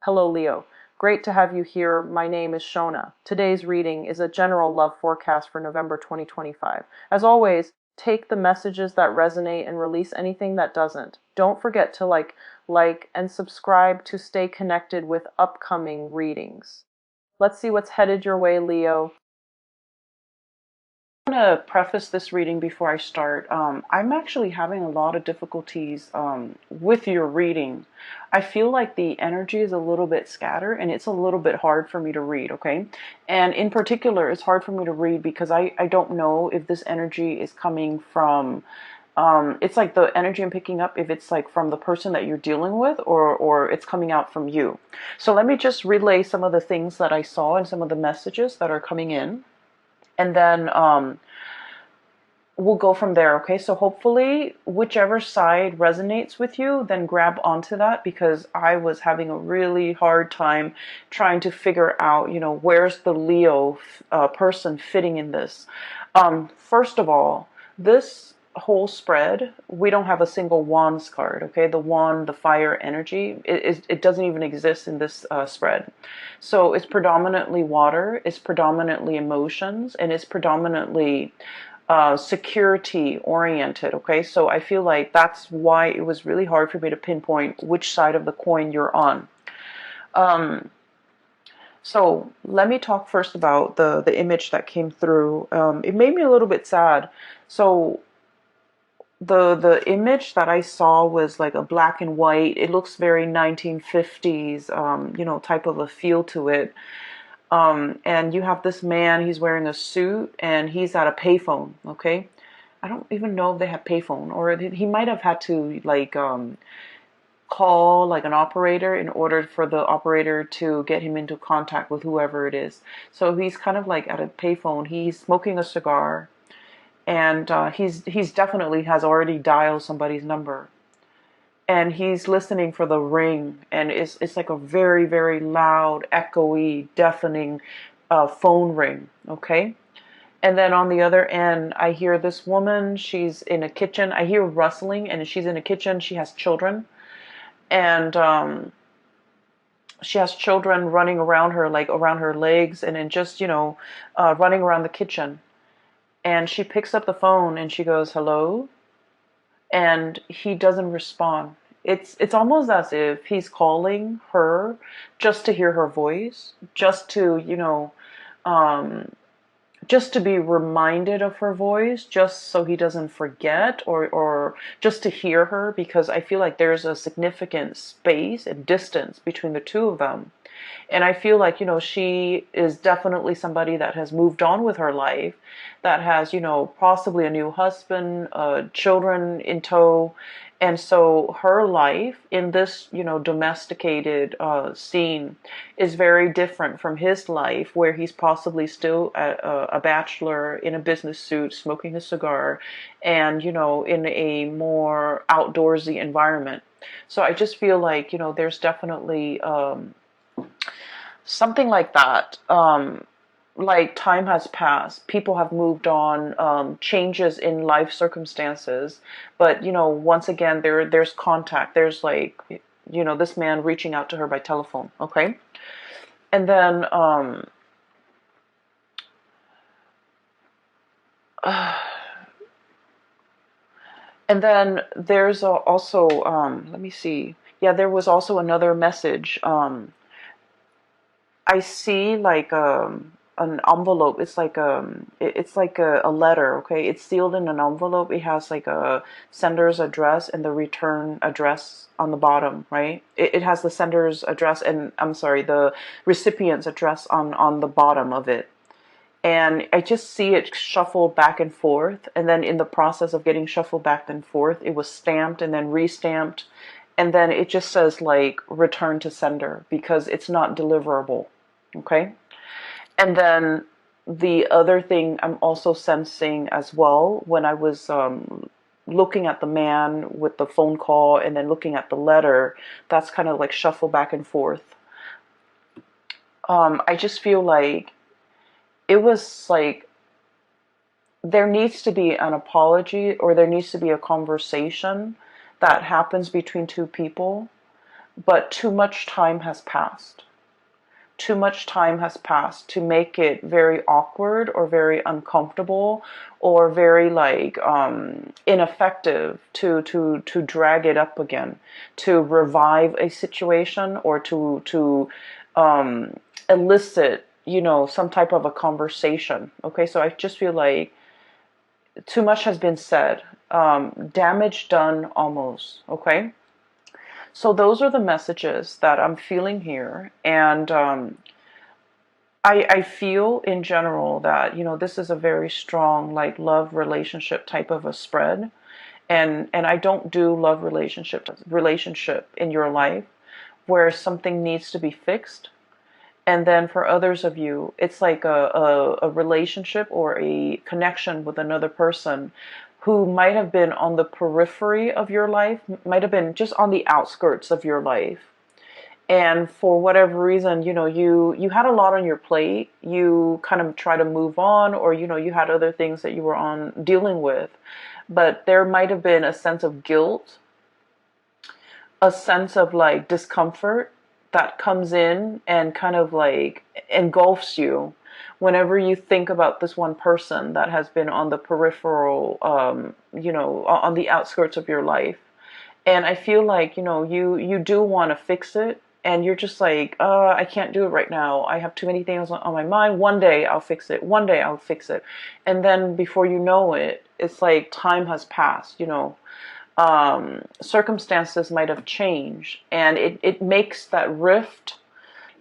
Hello, Leo. Great to have you here. My name is Shona. Today's reading is a general love forecast for November 2025. As always, take the messages that resonate and release anything that doesn't. Don't forget to like, and subscribe to stay connected with upcoming readings. Let's see what's headed your way, Leo. I'm going to preface this reading before I start. I'm actually having a lot of difficulties with your reading. I feel like the energy is a little bit scattered and it's a little bit hard for me to read, okay? And in particular, it's hard for me to read because I don't know if this energy is coming from, it's like the energy I'm picking up, if it's like from the person that you're dealing with or it's coming out from you. So let me just relay some of the things that I saw and some of the messages that are coming in. And then we'll go from there, okay? So hopefully whichever side resonates with you, then grab onto that, because I was having a really hard time trying to figure out, where's the Leo person fitting in this. First of all, this whole spread, we don't have a single wands card, okay? The wand, the fire energy, it doesn't even exist in this spread. So it's predominantly water, it's predominantly emotions, and it's predominantly security oriented, okay? So I feel like that's why it was really hard for me to pinpoint which side of the coin you're on. So let me talk first about the image that came through. It made me a little bit sad. So the image that I saw was like a black and white. It looks very 1950s, type of a feel to it. And you have this man, he's wearing a suit and he's at a payphone, okay? I don't even know if they have payphone, or he might have had to call like an operator in order for the operator to get him into contact with whoever it is. So he's kind of like at a payphone, he's smoking a cigar, and he's definitely has already dialed somebody's number. And he's listening for the ring, and it's like a very, very loud, echoey, deafening phone ring, okay? And then on the other end, I hear this woman, she's in a kitchen. I hear rustling, and she's in a kitchen. She has children, and she has children running around her, like around her legs, and then just, running around the kitchen. And she picks up the phone, and she goes, hello? And he doesn't respond. It's almost as if he's calling her just to hear her voice, just to, just to be reminded of her voice, just so he doesn't forget, or just to hear her, because I feel like there's a significant space and distance between the two of them. And I feel like, she is definitely somebody that has moved on with her life, that has, possibly a new husband, children in tow. And so her life in this, domesticated scene is very different from his life, where he's possibly still a bachelor in a business suit, smoking a cigar, and, in a more outdoorsy environment. So I just feel like, there's definitely something like that. Like time has passed, people have moved on, changes in life circumstances, but once again there's contact. There's like, this man reaching out to her by telephone, okay? And then there's also let me see. Yeah, there was also another message. I see like an envelope. It's like it's like a letter. Okay, it's sealed in an envelope. It has like a sender's address and the return address on the bottom. Right. It has the sender's address and, I'm sorry, the recipient's address on the bottom of it. And I just see it shuffled back and forth. And then in the process of getting shuffled back and forth, it was stamped and then re-stamped. And then it just says like return to sender, because it's not deliverable. Okay. And then the other thing I'm also sensing as well, when I was looking at the man with the phone call and then looking at the letter, that's kind of like shuffle back and forth. I just feel like it was like there needs to be an apology, or there needs to be a conversation that happens between two people. but too much time has passed. Too much time has passed to make it very awkward or very uncomfortable or very like ineffective to drag it up again, to revive a situation or to elicit, you know, some type of a conversation. Okay, so I just feel like too much has been said, damage done almost. Okay, so those are the messages that I'm feeling here. And I feel in general that, you know, this is a very strong like love relationship type of a spread. And I don't do love relationship in your life where something needs to be fixed. And then for others of you, it's like a relationship or a connection with another person who might have been on the periphery of your life, might have been just on the outskirts of your life. And for whatever reason, you know, you had a lot on your plate. You kind of try to move on, or, you know, you had other things that you were on dealing with. But there might have been a sense of guilt, a sense of like discomfort that comes in and kind of like engulfs you whenever you think about this one person that has been on the peripheral, you know, on the outskirts of your life. And I feel like, you know, you do want to fix it, and you're just like, I can't do it right now. I have too many things on my mind. One day I'll fix it. One day I'll fix it. And then before you know it, it's like time has passed, you know. Circumstances might have changed, and it makes that rift.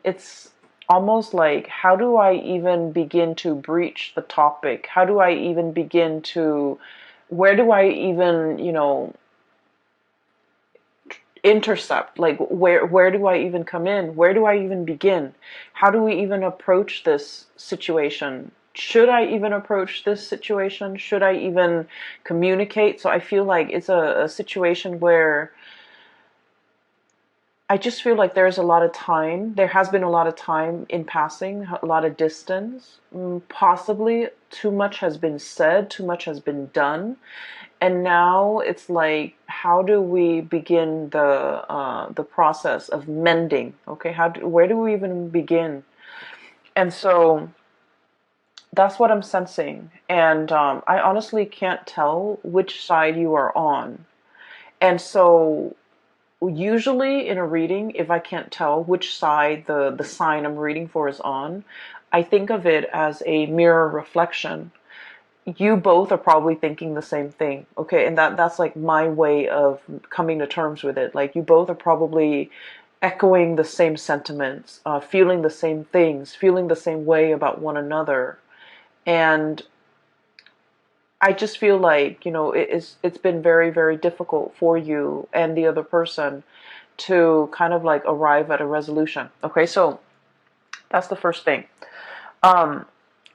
It's almost like, how do I even begin to breach the topic? How do I even begin to, where do I even, you know, intercept? Like, where do I even come in? Where do I even begin? How do we even approach this situation? Should I even approach this situation? Should I even communicate? So I feel like it's a situation where I just feel like there's a lot of time. There has been a lot of time in passing, a lot of distance. Possibly too much has been said, too much has been done. And now it's like, how do we begin the process of mending? Okay, where do we even begin? And so that's what I'm sensing. And I honestly can't tell which side you are on. And so usually in a reading, if I can't tell which side the sign I'm reading for is on, I think of it as a mirror reflection. You both are probably thinking the same thing. Okay, and that's like my way of coming to terms with it. Like, you both are probably echoing the same sentiments, feeling the same things, feeling the same way about one another. And I just feel like, you know, it's been very, very difficult for you and the other person to kind of like arrive at a resolution. Okay, so that's the first thing. Um,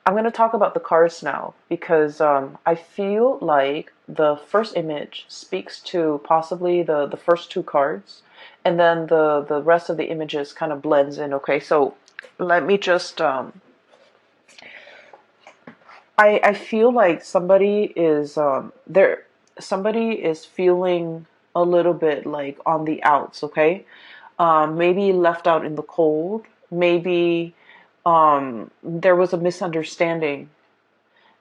I'm going to talk about the cards now, because I feel like the first image speaks to possibly the first two cards, and then the rest of the images kind of blends in. Okay, so let me just I feel like somebody is there. Somebody is feeling a little bit like on the outs. Okay, maybe left out in the cold. Maybe there was a misunderstanding.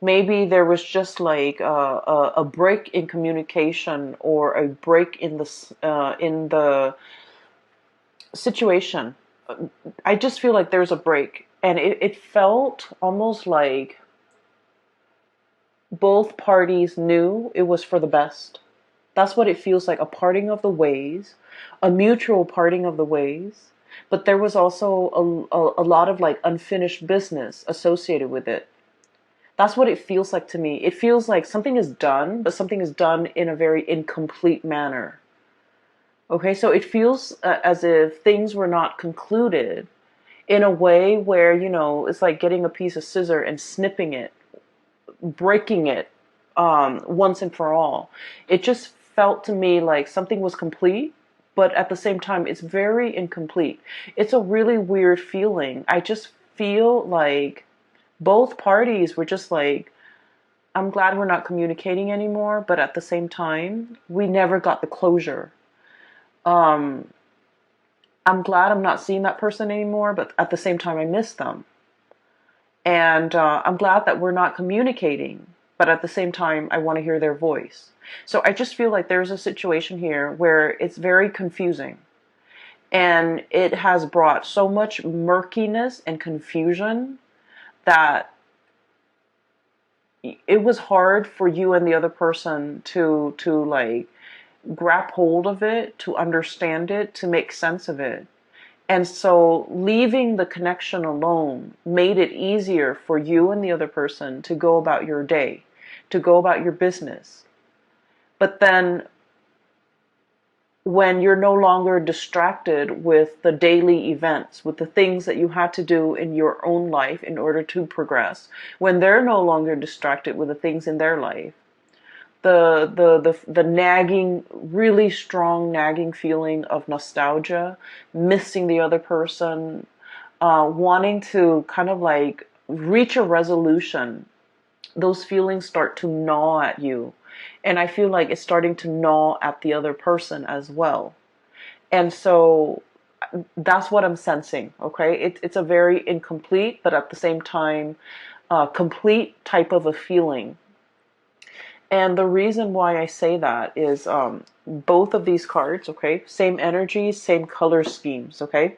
Maybe there was just like a break in communication, or a break in the situation. I just feel like there's a break, and it felt almost like both parties knew it was for the best. That's what it feels like, a parting of the ways, a mutual parting of the ways. But there was also a lot of like unfinished business associated with it. That's what it feels like to me. It feels like something is done, but something is done in a very incomplete manner. Okay, so it feels as if things were not concluded in a way where, you know, it's like getting a piece of scissor and snipping it, breaking it once and for all. It just felt to me like something was complete, but at the same time, it's very incomplete. It's a really weird feeling. I just feel like both parties were just like, I'm glad we're not communicating anymore, but at the same time, we never got the closure. Um, I'm glad I'm not seeing that person anymore, but at the same time, I miss them. And I'm glad that we're not communicating, but at the same time, I want to hear their voice. So I just feel like there's a situation here where it's very confusing. And it has brought so much murkiness and confusion that it was hard for you and the other person to like grab hold of it, to understand it, to make sense of it. And so leaving the connection alone made it easier for you and the other person to go about your day, to go about your business. But then when you're no longer distracted with the daily events, with the things that you had to do in your own life in order to progress, when they're no longer distracted with the things in their life, the nagging, really strong nagging feeling of nostalgia, missing the other person, wanting to kind of like reach a resolution, those feelings start to gnaw at you. And I feel like it's starting to gnaw at the other person as well. And so that's what I'm sensing, okay? It's a very incomplete, but at the same time, complete type of a feeling. And the reason why I say that is both of these cards, okay? Same energies, same color schemes, okay?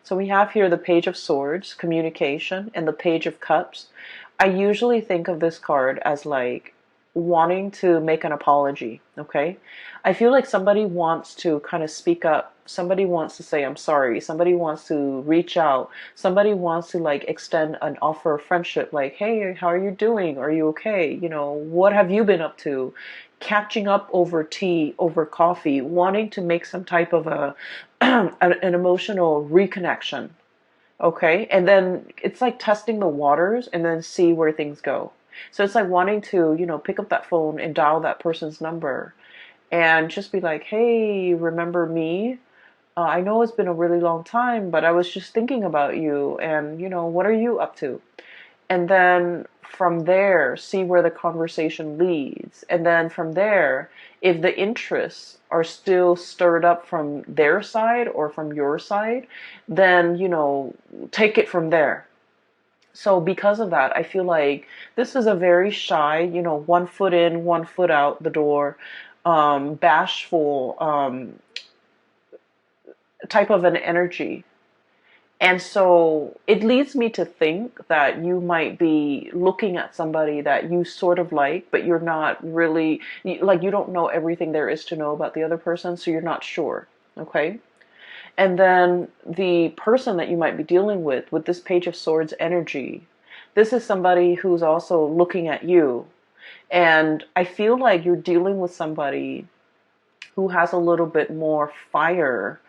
So we have here the Page of Swords, communication, and the Page of Cups. I usually think of this card as like wanting to make an apology, okay? I feel like somebody wants to kind of speak up. Somebody wants to say, I'm sorry. Somebody wants to reach out. Somebody wants to like extend an offer of friendship, like, hey, how are you doing? Are you okay? You know, what have you been up to? Catching up over tea, over coffee, wanting to make some type of a an emotional reconnection. Okay. And then it's like testing the waters and then see where things go. So it's like wanting to, pick up that phone and dial that person's number and just be like, hey, remember me? I know it's been a really long time, but I was just thinking about you and, what are you up to? And then from there, see where the conversation leads. And then from there, if the interests are still stirred up from their side or from your side, then, take it from there. So because of that, I feel like this is a very shy, 1 foot in, 1 foot out the door, bashful type of an energy. And so it leads me to think that you might be looking at somebody that you sort of like, but you're not really, like, you don't know everything there is to know about the other person, so you're not sure. Okay? And then the person that you might be dealing with this Page of Swords energy, this is somebody who's also looking at you. And I feel like you're dealing with somebody who has a little bit more fire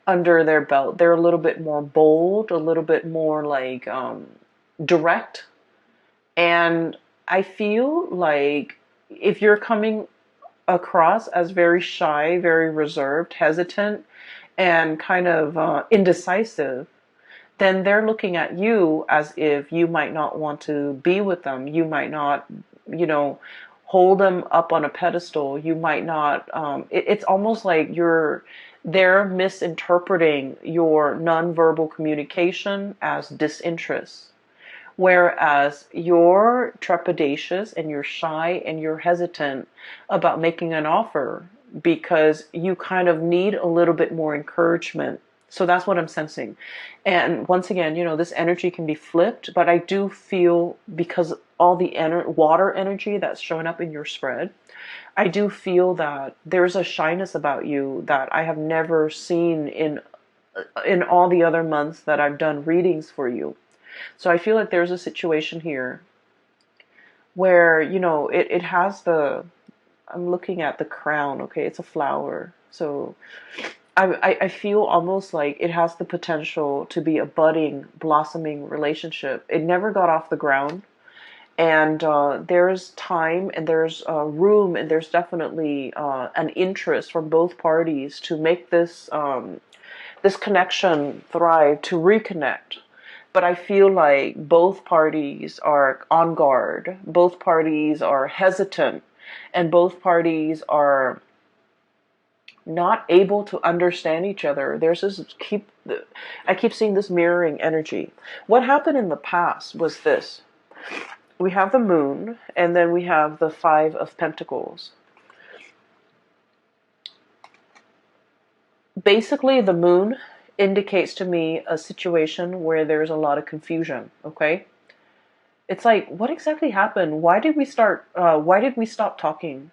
under their belt. They're a little bit more bold, a little bit more like direct. And I feel like if you're coming across as very shy, very reserved, hesitant, and kind of indecisive, then they're looking at you as if you might not want to be with them. You might not, hold them up on a pedestal. You might not, it's almost like they're misinterpreting your nonverbal communication as disinterest. Whereas you're trepidatious and you're shy and you're hesitant about making an offer because you kind of need a little bit more encouragement. So that's what I'm sensing. And once again, this energy can be flipped, but I do feel because all the water energy that's showing up in your spread, I do feel that there's a shyness about you that I have never seen in all the other months that I've done readings for you. So I feel like there's a situation here where, it has I'm looking at the crown, okay, it's a flower. So I feel almost like it has the potential to be a budding, blossoming relationship. It never got off the ground. And there's time and there's room and there's definitely an interest from both parties to make this connection thrive, to reconnect. But I feel like both parties are on guard, both parties are hesitant, and both parties are not able to understand each other. There's this I keep seeing this mirroring energy. What happened in the past was this. We have the moon, and then we have the Five of Pentacles. Basically, the moon indicates to me a situation where there's a lot of confusion, okay? It's like, what exactly happened? Why did we stop talking?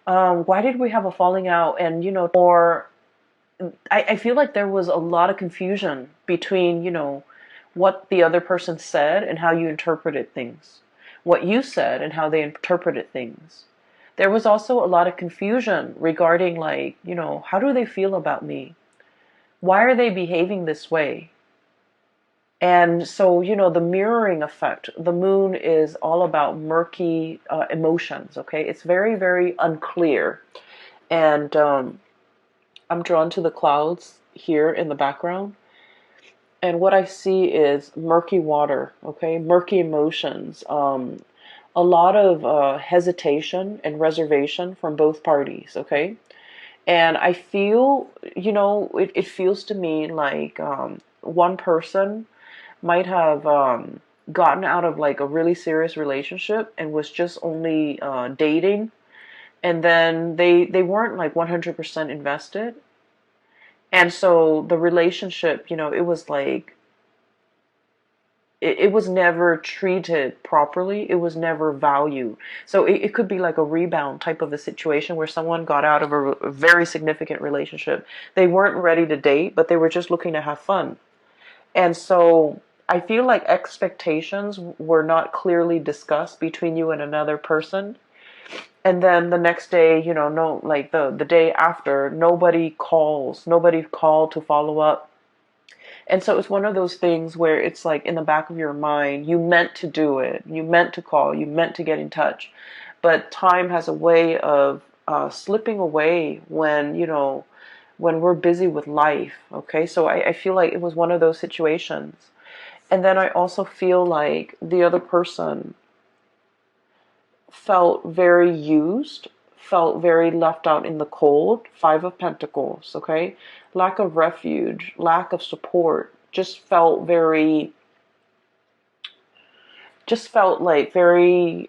Why did we have a falling out? And, or I feel like there was a lot of confusion between, what the other person said and how you interpreted things. What you said and how they interpreted things. There was also a lot of confusion regarding, like, how do they feel about me? Why are they behaving this way? And so, the mirroring effect, the moon is all about murky emotions, okay? It's very, very unclear. And I'm drawn to the clouds here in the background. And what I see is murky water, okay? Murky emotions. A lot of hesitation and reservation from both parties, okay? And I feel, it feels to me like one person might have gotten out of like a really serious relationship and was just only dating, and then they weren't like 100% invested, and so the relationship, it was like it was never treated properly. It was never valued. So it could be like a rebound type of a situation where someone got out of a very significant relationship. They weren't ready to date, but they were just looking to have fun. And so I feel like expectations were not clearly discussed between you and another person. And then the next day, no, like the day after, nobody called to follow up. And so it's one of those things where it's like in the back of your mind, you meant to do it, you meant to call, you meant to get in touch. But time has a way of slipping away when we're busy with life. Okay, so I feel like it was one of those situations. And then I also feel like the other person felt very used, felt very left out in the cold. Five of Pentacles, okay? Lack of refuge, lack of support, just felt like very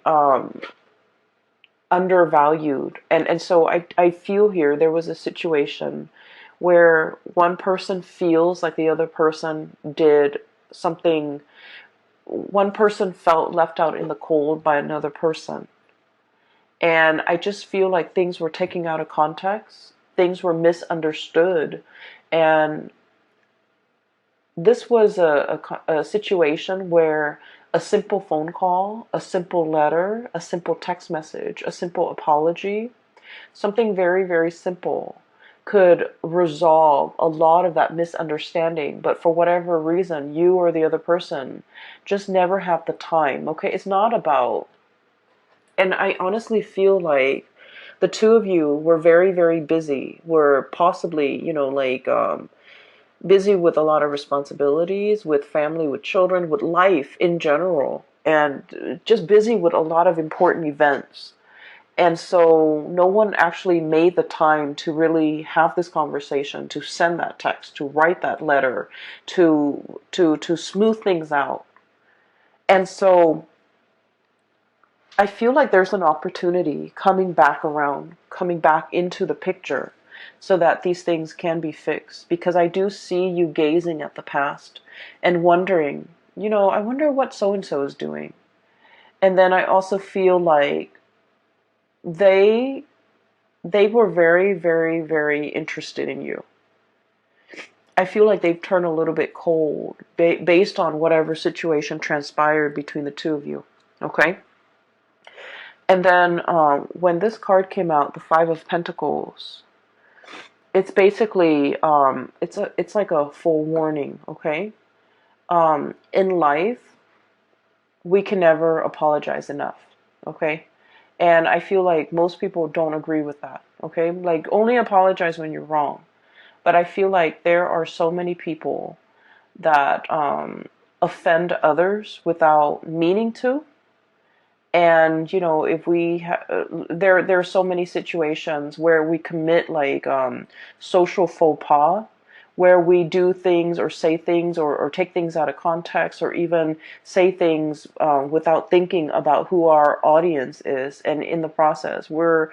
undervalued. And so I feel here there was a situation where one person feels like the other person did something, one person felt left out in the cold by another person. And I just feel like things were taken out of context, things were misunderstood. And this was a situation where a simple phone call, a simple letter, a simple text message, a simple apology, something very, very simple could resolve a lot of that misunderstanding. But for whatever reason, you or the other person just never have the time. Okay, it's not about, and I honestly feel like the two of you were very, very busy, were possibly, busy with a lot of responsibilities, with family, with children, with life in general, and just busy with a lot of important events. And so no one actually made the time to really have this conversation, to send that text, to write that letter, to smooth things out. And so I feel like there's an opportunity coming back around, coming back into the picture so that these things can be fixed. Because I do see you gazing at the past and wondering, I wonder what so-and-so is doing. And then I also feel like they were very, very, very interested in you. I feel like they've turned a little bit cold based on whatever situation transpired between the two of you. Okay? And then when this card came out, the Five of Pentacles, it's basically it's like a full warning. Okay, in life we can never apologize enough. Okay, and I feel like most people don't agree with that. Okay, like only apologize when you're wrong. But I feel like there are so many people that offend others without meaning to. And if there are so many situations where we commit like social faux pas, where we do things or say things or take things out of context, or even say things without thinking about who our audience is, and in the process we're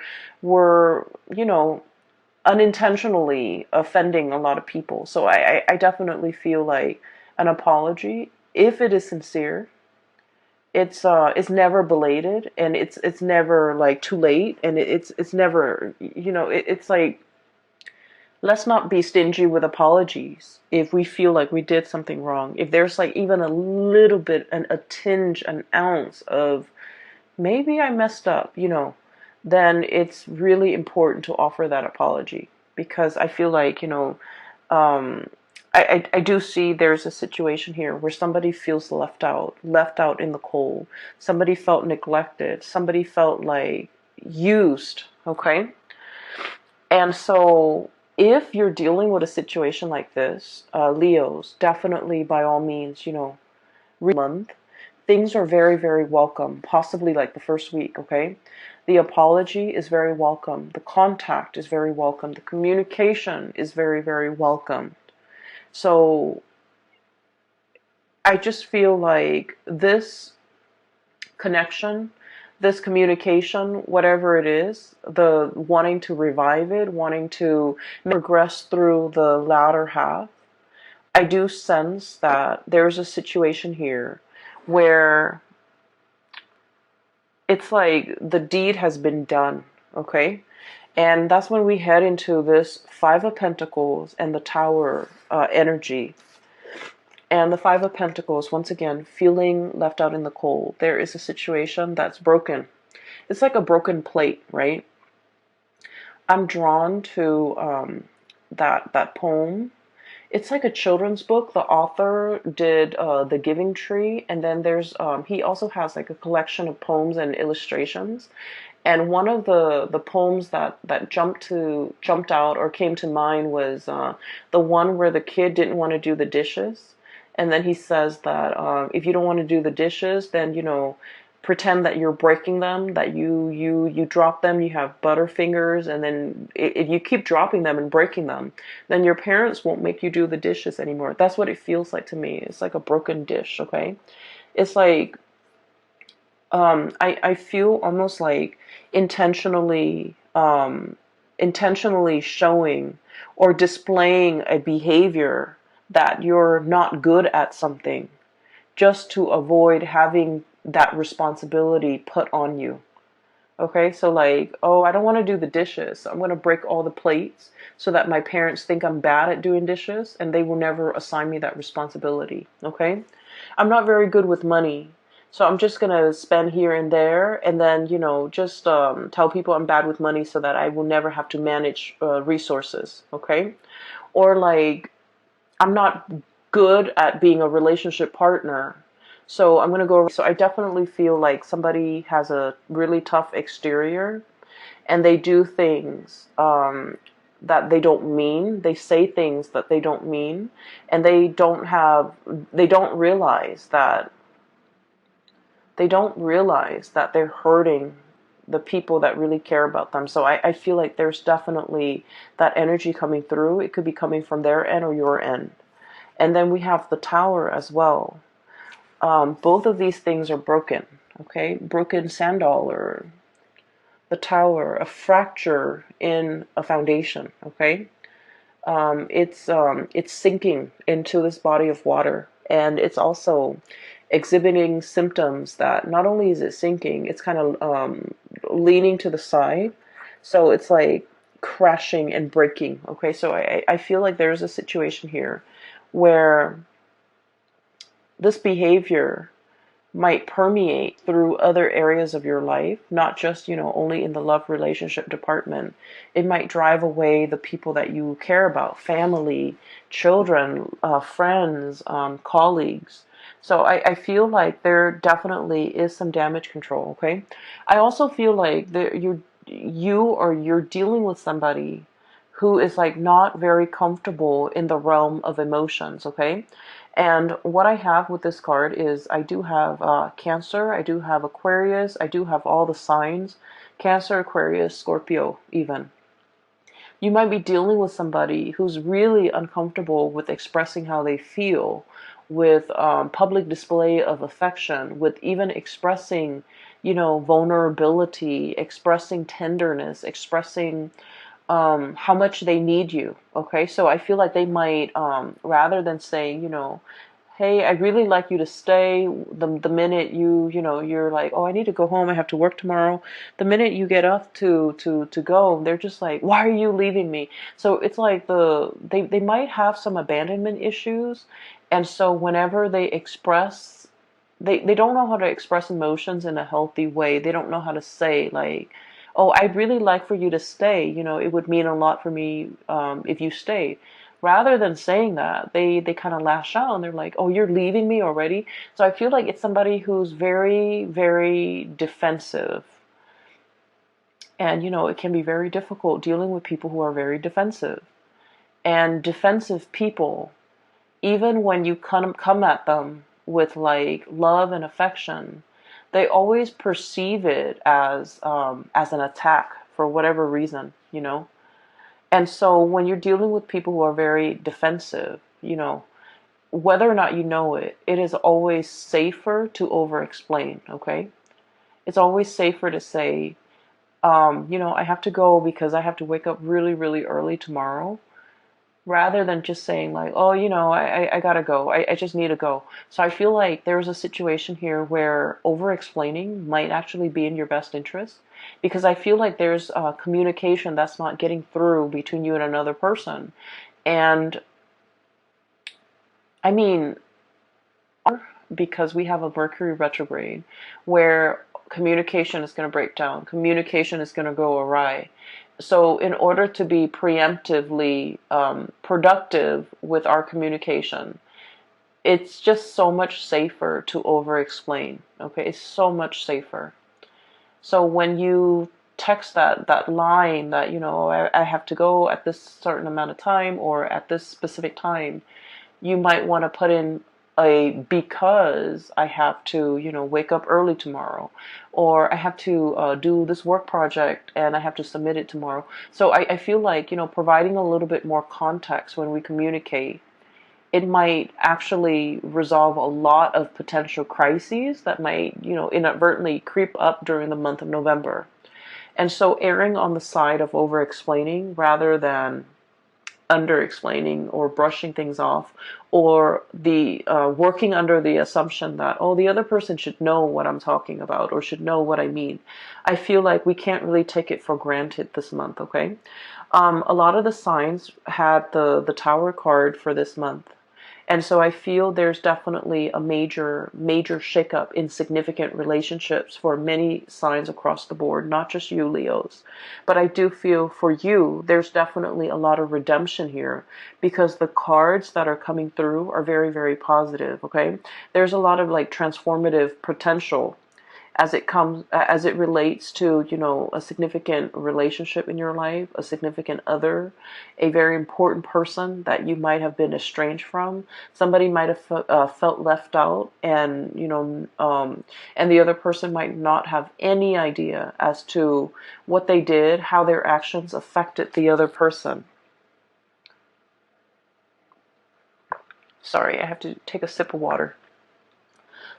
unintentionally offending a lot of people. So I definitely feel like an apology, if it is sincere, it's never belated, and it's never like too late, and it's never, it's like, let's not be stingy with apologies if we feel like we did something wrong. If there's like even a little bit, a tinge, an ounce of maybe I messed up, then it's really important to offer that apology. Because I feel like, um, I do see there's a situation here where somebody feels left out in the cold. Somebody felt neglected. Somebody felt like used, okay? And so if you're dealing with a situation like this, Leos, definitely by all means, month, things are very, very welcome, possibly like the first week, okay? The apology is very welcome. The contact is very welcome. The communication is very, very welcome. So I just feel like this connection, this communication, whatever it is, the wanting to revive it, wanting to progress through the latter half, I do sense that there's a situation here where it's like the deed has been done, okay? And that's when we head into this Five of Pentacles and the Tower energy. And the Five of Pentacles, once again, feeling left out in the cold. There is a situation that's broken. It's like a broken plate, right? I'm drawn to that poem. It's like a children's book. The author did The Giving Tree, and then there's he also has like a collection of poems and illustrations. And one of the poems that jumped out or came to mind was the one where the kid didn't want to do the dishes, and then he says that if you don't want to do the dishes, then pretend that you're breaking them, that you drop them, you have butterfingers, and then if you keep dropping them and breaking them, then your parents won't make you do the dishes anymore. That's what it feels like to me. It's like a broken dish, okay? It's like I feel almost like intentionally intentionally showing or displaying a behavior that you're not good at something, just to avoid having that responsibility put on you. Okay, so like, oh, I don't want to do the dishes, so I'm going to break all the plates so that my parents think I'm bad at doing dishes and they will never assign me that responsibility. Okay, I'm not very good with money, so I'm just going to spend here and there, and then, just tell people I'm bad with money so that I will never have to manage resources. Okay, or like, I'm not good at being a relationship partner. So I'm going to go. So I definitely feel like somebody has a really tough exterior, and they do things that they don't mean. They say things that they don't mean, and they don't realize that they're hurting the people that really care about them. So I feel like there's definitely that energy coming through. It could be coming from their end or your end. And then we have the Tower as well. Both of these things are broken, okay? Broken sandal, or the Tower, a fracture in a foundation, okay? It's sinking into this body of water, and it's also exhibiting symptoms that not only is it sinking, it's kind of leaning to the side, so it's like crashing and breaking, okay? So I feel like there's a situation here where this behavior might permeate through other areas of your life, not just, only in the love relationship department. It might drive away the people that you care about, family, children, friends, colleagues. So I feel like there definitely is some damage control, okay? I also feel like you're dealing with somebody who is like not very comfortable in the realm of emotions, okay? And what I have with this card is I do have Cancer, I do have Aquarius, I do have all the signs, Cancer, Aquarius, Scorpio even. You might be dealing with somebody who's really uncomfortable with expressing how they feel, with public display of affection, with even expressing, vulnerability, expressing tenderness, expressing how much they need you. Okay, so I feel like they might, rather than saying, hey, I really like you to stay. The minute you're like, oh, I need to go home. I have to work tomorrow. The minute you get up to go, they're just like, why are you leaving me? So it's like they might have some abandonment issues, and so whenever they express, they don't know how to express emotions in a healthy way. They don't know how to say like, oh, I'd really like for you to stay. It would mean a lot for me if you stayed. Rather than saying that, they kind of lash out and they're like, oh, you're leaving me already? So I feel like it's somebody who's very, very defensive. And, it can be very difficult dealing with people who are very defensive. And defensive people, even when you come at them with like love and affection, they always perceive it as an attack for whatever reason. And so when you're dealing with people who are very defensive, whether or not you know it, it is always safer to over-explain, okay? It's always safer to say, I have to go because I have to wake up really, really early tomorrow, rather than just saying like, oh, I gotta go. I just need to go. So I feel like there's a situation here where over-explaining might actually be in your best interest, because I feel like there's communication that's not getting through between you and another person. And I mean, because we have a Mercury retrograde where communication is going to break down, communication is going to go awry. So, in order to be preemptively productive with our communication, it's just so much safer to over explain. Okay, it's so much safer. So, when you text that line that, I have to go at this certain amount of time or at this specific time, you might want to put in because I have to, wake up early tomorrow, or I have to do this work project and I have to submit it tomorrow. So I feel like, providing a little bit more context when we communicate, it might actually resolve a lot of potential crises that might, inadvertently creep up during the month of November. And so erring on the side of over explaining rather than under explaining or brushing things off, or the working under the assumption that, oh, the other person should know what I'm talking about or should know what I mean. I feel like we can't really take it for granted this month. Okay, a lot of the signs had the Tower card for this month. And so I feel there's definitely a major shakeup in significant relationships for many signs across the board, not just you, Leos. But I do feel for you, there's definitely a lot of redemption here, because the cards that are coming through are very, very positive, okay? There's a lot of like transformative potential as it relates to, a significant relationship in your life, a significant other, a very important person that you might have been estranged from. Somebody might have felt left out, and and the other person might not have any idea as to what they did, how their actions affected the other person. Sorry, I have to take a sip of water.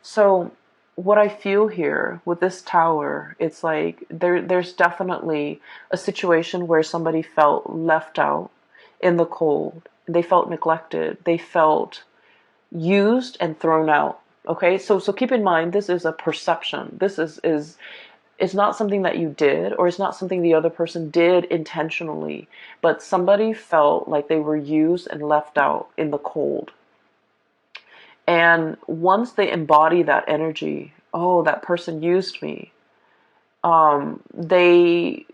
So what I feel here with this Tower, it's like there's definitely a situation where somebody felt left out in the cold. They felt neglected. They felt used and thrown out. Okay, so keep in mind, this is a perception. This is it's not something that you did, or it's not something the other person did intentionally, but somebody felt like they were used and left out in the cold. And once they embody that energy, oh, that person used me. They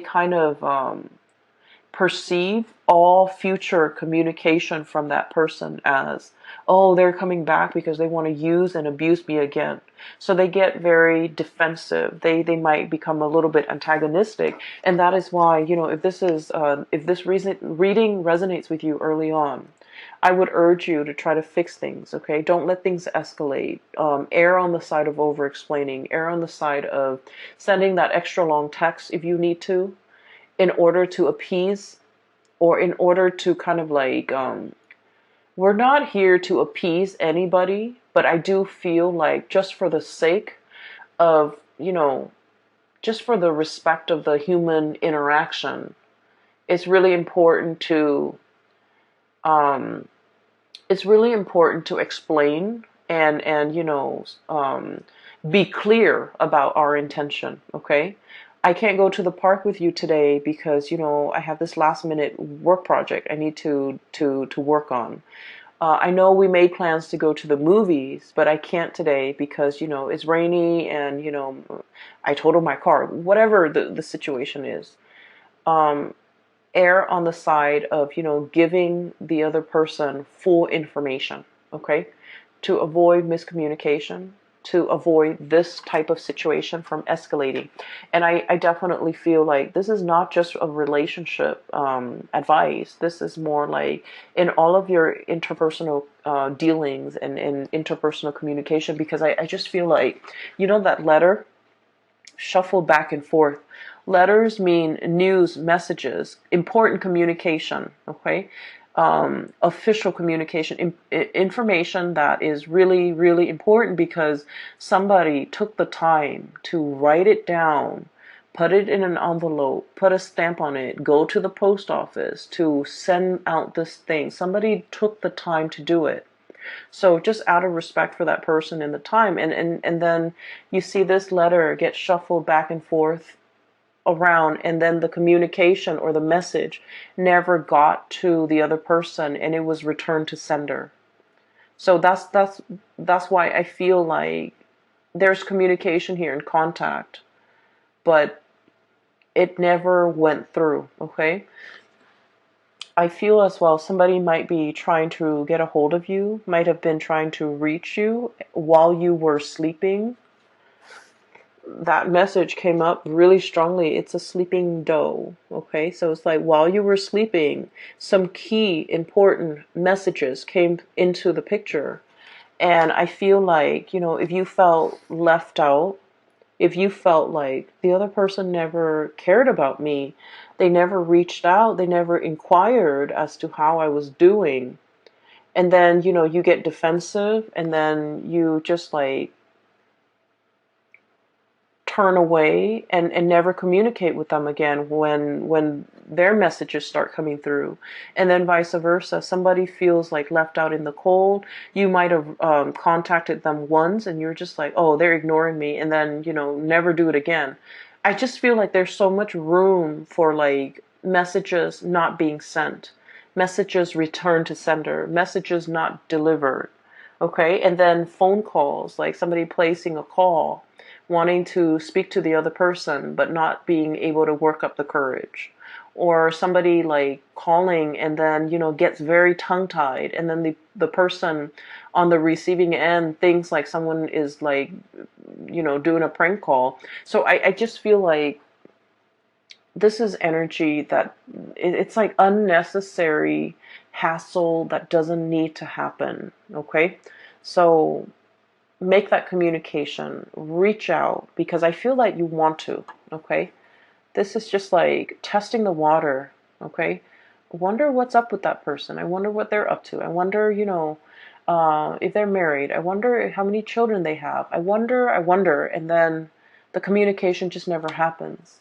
kind of perceive all future communication from that person as, oh, they're coming back because they want to use and abuse me again. So they get very defensive. They might become a little bit antagonistic, and that is why, if this reading resonates with you early on, I would urge you to try to fix things, okay? Don't let things escalate. Err on the side of over explaining, err on the side of sending that extra long text if you need to, in order to appease, or in order to kind of like, we're not here to appease anybody, but I do feel like just for the sake of, just for the respect of the human interaction, it's really important to, um, explain and be clear about our intention. Okay, I can't go to the park with you today because I have this last minute work project I need to work on. I know we made plans to go to the movies, but I can't today because it's rainy and I totaled my car. Whatever the situation is, um, err on the side of giving the other person full information, okay, to avoid miscommunication, to avoid this type of situation from escalating. And I definitely feel like this is not just a relationship advice. This is more like in all of your interpersonal dealings and interpersonal communication, because I just feel like that letter shuffled back and forth. Letters mean news, messages, important communication, okay? Official communication, information that is really, really important because somebody took the time to write it down, put it in an envelope, put a stamp on it, go to the post office to send out this thing. Somebody took the time to do it. So just out of respect for that person and the time, and then you see this letter get shuffled back and forth around, and then the communication or the message never got to the other person, and it was returned to sender. So that's why I feel like there's communication here and contact, but it never went through, okay? I feel as well somebody might be trying to get a hold of you, might have been trying to reach you while you were sleeping. That message came up really strongly. It's a sleeping doe, okay? So it's like while you were sleeping, some key important messages came into the picture. And I feel like, if you felt left out, if you felt like the other person never cared about me, they never reached out, they never inquired as to how I was doing, and then you get defensive, and then you just like turn away and never communicate with them again when their messages start coming through, and then vice versa, somebody feels like left out in the cold. You might have contacted them once and you're just like, oh, they're ignoring me, and then never do it again. I just feel like there's so much room for like messages not being sent, messages returned to sender, messages not delivered, okay? And then phone calls, like somebody placing a call, wanting to speak to the other person but not being able to work up the courage, or somebody like calling and then gets very tongue tied, and then the person on the receiving end thinks like someone is like doing a prank call. So I just feel like this is energy that it's like unnecessary hassle that doesn't need to happen, okay? So make that communication, reach out, because I feel like you want to, okay? This is just like testing the water, okay? I wonder what's up with that person. I wonder what they're up to. I wonder, if they're married. I wonder how many children they have. I wonder, and then the communication just never happens.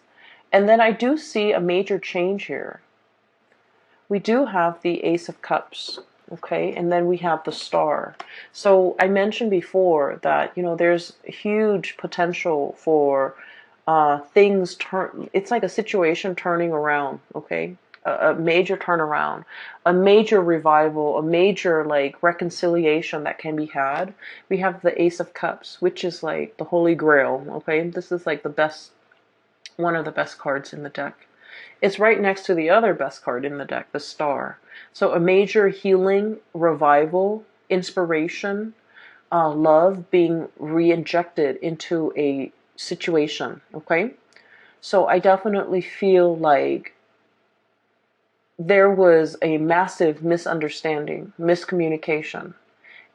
And then I do see a major change here. We do have the Ace of Cups, okay, and then we have the Star. So I mentioned before that there's huge potential for things turn. It's like a situation turning around, okay, a major turnaround, a major revival, a major like reconciliation that can be had. We have the Ace of Cups, which is like the Holy Grail, okay. This is like the best, one of the best cards in the deck. It's right next to the other best card in the deck, the Star. So a major healing, revival, inspiration, love being re-injected into a situation, okay? So I definitely feel like there was a massive misunderstanding, miscommunication.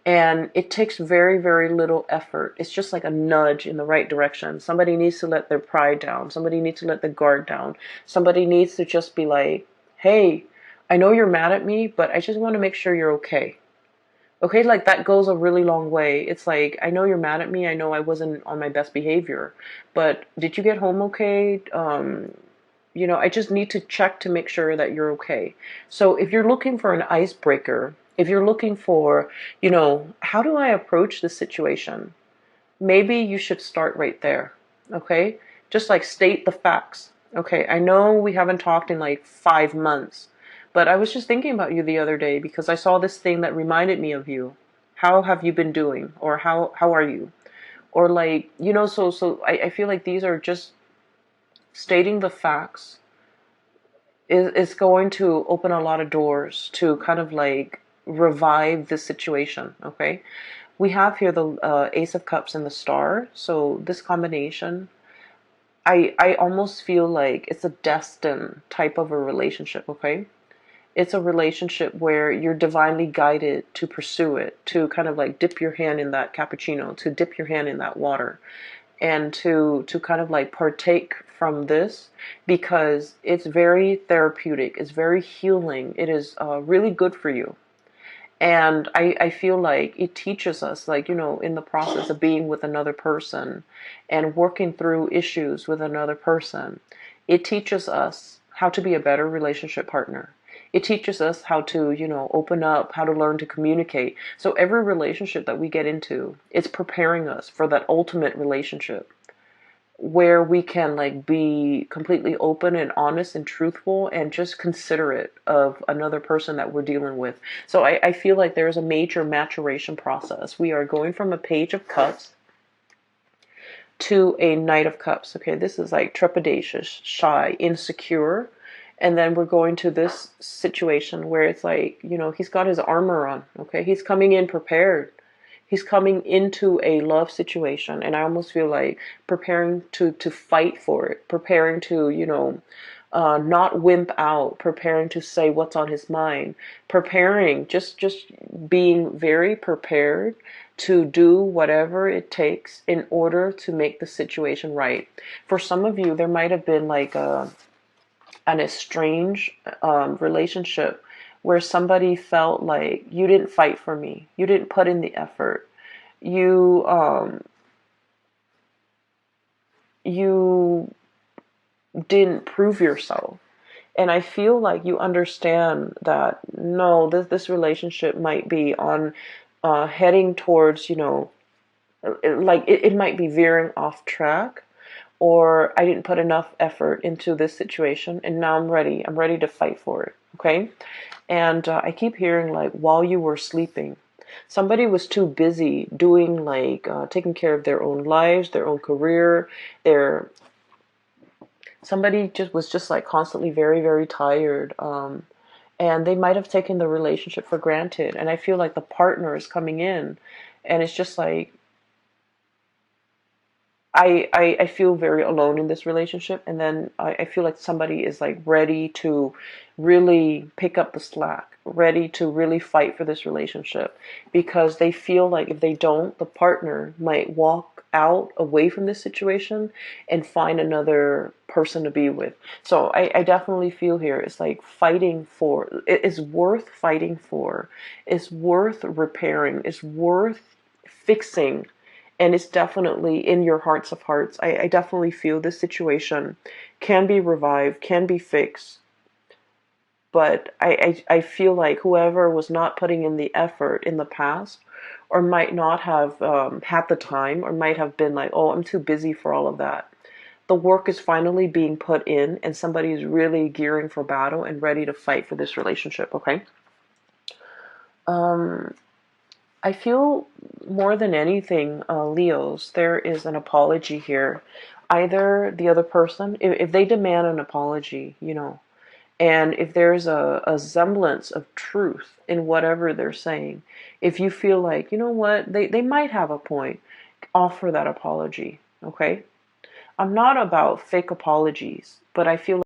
And it takes very, very little effort. It's just like a nudge in the right direction. Somebody needs to let their pride down. Somebody needs to let the guard down. Somebody needs to just be like, hey, I know you're mad at me, but I just want to make sure you're okay. Okay, like that goes a really long way. It's like, I know you're mad at me. I know I wasn't on my best behavior, but did you get home okay? I just need to check to make sure that you're okay. So if you're looking for an icebreaker, if you're looking for, how do I approach this situation? Maybe you should start right there. Okay? Just like state the facts. Okay, I know we haven't talked in like 5 months, but I was just thinking about you the other day because I saw this thing that reminded me of you. How have you been doing? Or how are you? Or like, I feel like these are just stating the facts is going to open a lot of doors to kind of like revive the situation. Okay, we have here the Ace of Cups and the Star, so this combination, I almost feel like it's a destined type of a relationship. Okay, it's a relationship where you're divinely guided to pursue it, to kind of like dip your hand in that cappuccino, to dip your hand in that water, and to kind of like partake from this, because it's very therapeutic, it's very healing, it is really good for you. And I feel like it teaches us, like, in the process of being with another person and working through issues with another person, it teaches us how to be a better relationship partner. It teaches us how to, open up, how to learn to communicate. So every relationship that we get into, it's preparing us for that ultimate relationship where we can like be completely open and honest and truthful and just considerate of another person that we're dealing with. So I feel like there's a major maturation process. We are going from a Page of Cups to a Knight of Cups. Okay, this is like trepidatious, shy, insecure. And then we're going to this situation where it's like, he's got his armor on. Okay, he's coming in prepared. He's coming into a love situation, and I almost feel like preparing to fight for it, preparing to, not wimp out, preparing to say what's on his mind, preparing, just being very prepared to do whatever it takes in order to make the situation right. For some of you, there might have been like an estranged relationship where somebody felt like you didn't fight for me, you didn't put in the effort, you didn't prove yourself. And I feel like you understand that no, this relationship might be on heading towards, like it might be veering off track, or I didn't put enough effort into this situation, and now I'm ready. I'm ready to fight for it. Okay, and I keep hearing like while you were sleeping, somebody was too busy doing like taking care of their own lives, their own career, their somebody just was just like constantly very, very tired. And they might have taken the relationship for granted. And I feel like the partner is coming in, and it's just like I feel very alone in this relationship, and then I feel like somebody is like ready to really pick up the slack, ready to really fight for this relationship, because they feel like if they don't, the partner might walk out away from this situation and find another person to be with. So I definitely feel here it's like fighting for, it is worth fighting for, it's worth repairing, it's worth fixing, and it's definitely in your hearts of hearts. I definitely feel this situation can be revived, can be fixed, but I feel like whoever was not putting in the effort in the past, or might not have had the time, or might have been like, oh, I'm too busy for all of that. The work is finally being put in, and somebody is really gearing for battle and ready to fight for this relationship, okay? Um, I feel more than anything, Leos, there is an apology here. Either the other person, if they demand an apology, and if there's a semblance of truth in whatever they're saying, if you feel like, you know what, they might have a point, offer that apology, okay? I'm not about fake apologies, but I feel